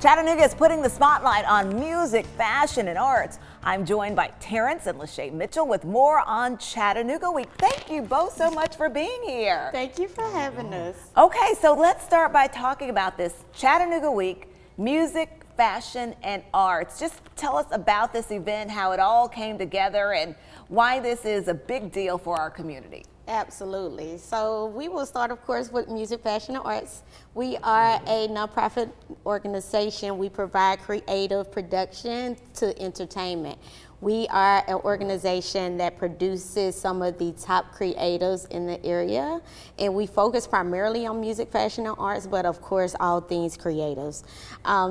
Chattanooga is putting the spotlight on music, fashion, and arts. I'm joined by Terrence and Lachey Mitchell with more on Chattanooga Week. Thank you both so much for being here. Thank you for having us. Okay, so let's start by talking about this Chattanooga Week, music, fashion, and arts. Just tell us about this event, how it all came together, and why this is a big deal for our community. Absolutely. So we will start, of course, with music, fashion, and arts. We are a nonprofit organization. We provide creative production to entertainment. We are an organization that produces some of the top creatives in the area, and we focus primarily on music, fashion, and arts, but of course, all things creatives.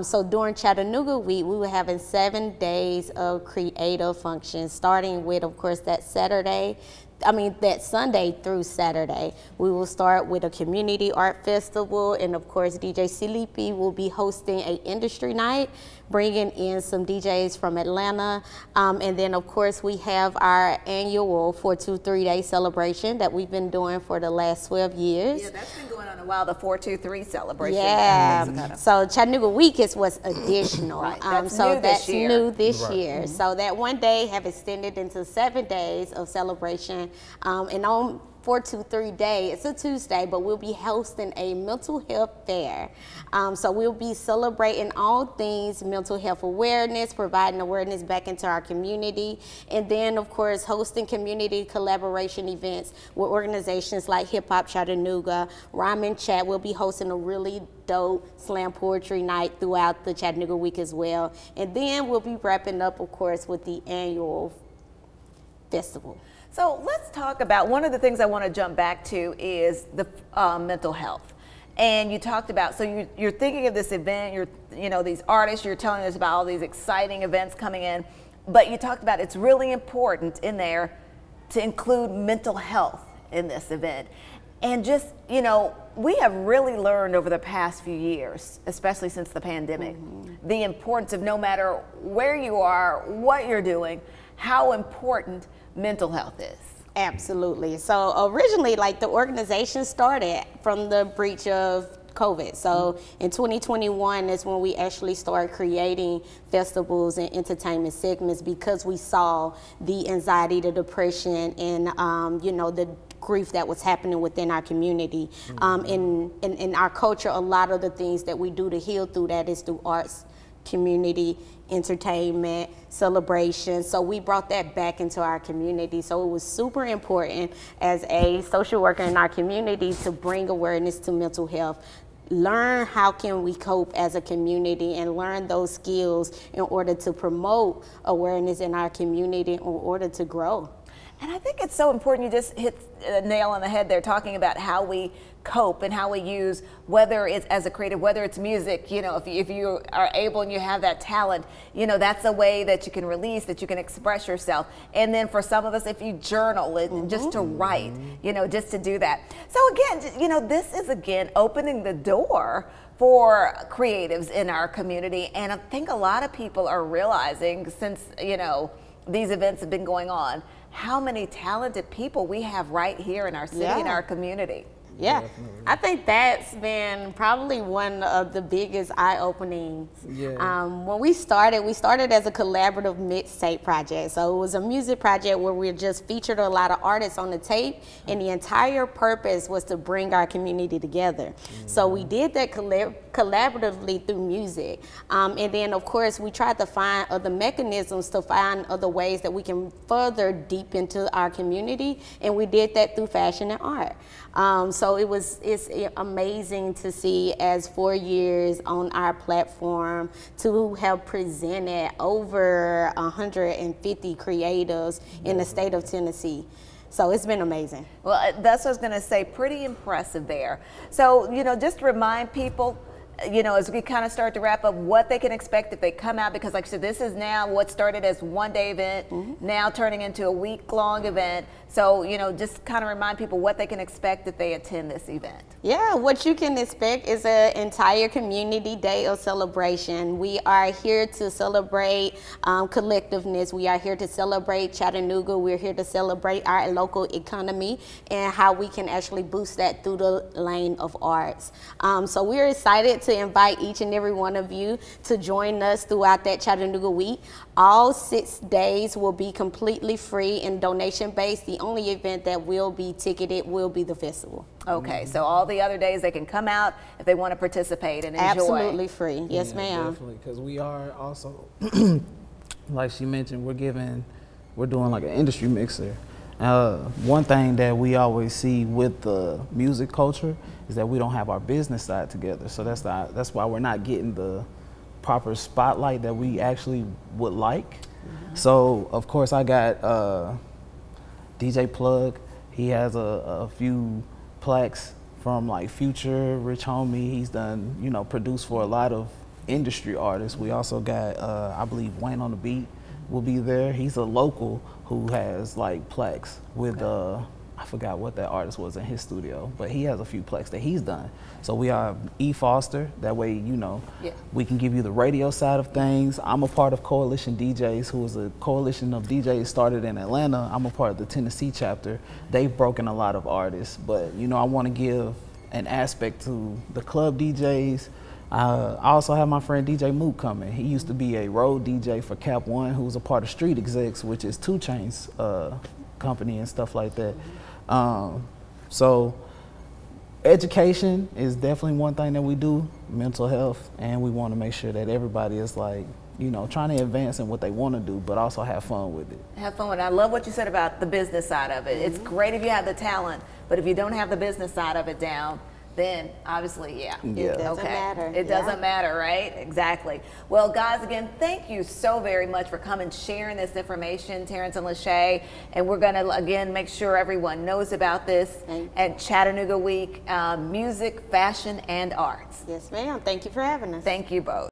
So during Chattanooga Week, we were having 7 days of creative functions, starting with, of course, that Sunday through Saturday. We will start with a community art festival, and of course DJ Sleepy will be hosting an industry night, bringing in some DJs from Atlanta. And then of course we have our annual 423-day celebration that we've been doing for the last 12 years. Yeah, that's been going on a while, the 423 celebration. Yeah, so Chattanooga Week is what's additional. Right. That's new this year. So that one day have extended into 7 days of celebration. And on 423 day, it's a Tuesday, but we'll be hosting a mental health fair. So we'll be celebrating all things mental health awareness, providing awareness back into our community, and then of course hosting community collaboration events with organizations like Hip Hop Chattanooga. Rhyme and Chat will be hosting a really dope slam poetry night throughout the Chattanooga Week as well. And then we'll be wrapping up, of course, with the annual festival. So let's talk about, one of the things I want to jump back to is the mental health. And you talked about, so you're thinking of this event, these artists, you're telling us about all these exciting events coming in, but you talked about it's really important in there to include mental health in this event. And just, we have really learned over the past few years, especially since the pandemic, the importance of, no matter where you are, what you're doing, how important mental health is. Absolutely. So originally, the organization started from the breach of COVID. So in 2021 is when we actually started creating festivals and entertainment segments, because we saw the anxiety, the depression, and the grief that was happening within our community. In our culture, a lot of the things that we do to heal through that is through arts, community, entertainment, celebration. So we brought that back into our community. So it was super important as a social worker in our community to bring awareness to mental health, learn how can we cope as a community, and learn those skills in order to promote awareness in our community in order to grow. And I think it's so important. You just hit a nail on the head there, talking about how we cope and how we use, whether it's as a creative, whether it's music, if you are able and you have that talent, that's a way that you can release, that you can express yourself. And then for some of us, if you journal it, just to write, just to do that. So again, this is again opening the door for creatives in our community. And I think a lot of people are realizing, since, these events have been going on, how many talented people we have right here in our city, in our community. Yeah, I think that's been probably one of the biggest eye-openings. When we started as a collaborative mixtape project. So it was a music project where we just featured a lot of artists on the tape, and the entire purpose was to bring our community together. So we did that collaboratively through music. And then of course we tried to find other mechanisms, to find other ways that we can further deep into our community, and we did that through fashion and art. So it's amazing to see, as 4 years on our platform, to have presented over 150 creatives in the state of Tennessee. So it's been amazing. Well, that's what I was going to say, pretty impressive there. So, just to remind people, as we kind of start to wrap up, what they can expect if they come out, because like I said, this is now what started as one-day event, now turning into a week-long event. So, just kind of remind people what they can expect if they attend this event. Yeah, what you can expect is an entire community day of celebration. We are here to celebrate collectiveness. We are here to celebrate Chattanooga. We're here to celebrate our local economy and how we can actually boost that through the lane of arts. So we're excited to to invite each and every one of you to join us throughout that Chattanooga week. All 6 days will be completely free and donation based. The only event that will be ticketed will be the festival. Okay, so all the other days they can come out if they want to participate and enjoy. Absolutely free. Yes, ma'am. Definitely, because we are also, like she mentioned, we're doing like an industry mixer. One thing that we always see with the music culture is that we don't have our business side together. So that's why we're not getting the proper spotlight that we actually would like. So of course I got DJ Plug. He has a few plaques from like Future, Rich Homie. He's done, you know, produced for a lot of industry artists. We also got, I believe Wayne on the Beat will be there. He's a local who has like plaques with, I forgot what that artist was in his studio, but he has a few plaques that he's done. So we are E. Foster, that way, you know, we can give you the radio side of things. I'm a part of Coalition DJs, who is a coalition of DJs started in Atlanta. I'm a part of the Tennessee chapter. They've broken a lot of artists, but you know, I want to give an aspect to the club DJs. I also have my friend DJ Mook coming. He used to be a road DJ for Cap One, who's a part of Street Execs, which is 2 Chainz's company and stuff like that. So education is definitely one thing that we do, mental health, and we want to make sure that everybody is like, you know, trying to advance in what they want to do, but also have fun with it. Have fun with it. I love what you said about the business side of it. It's great if you have the talent, but if you don't have the business side of it down, then obviously, it doesn't matter. It doesn't matter, right? Exactly. Well, guys, again, thank you so very much for coming, sharing this information, Terrence and Lachey. And we're going to, again, make sure everyone knows about this at Chattanooga Week, music, fashion, and arts. Yes, ma'am. Thank you for having us. Thank you both.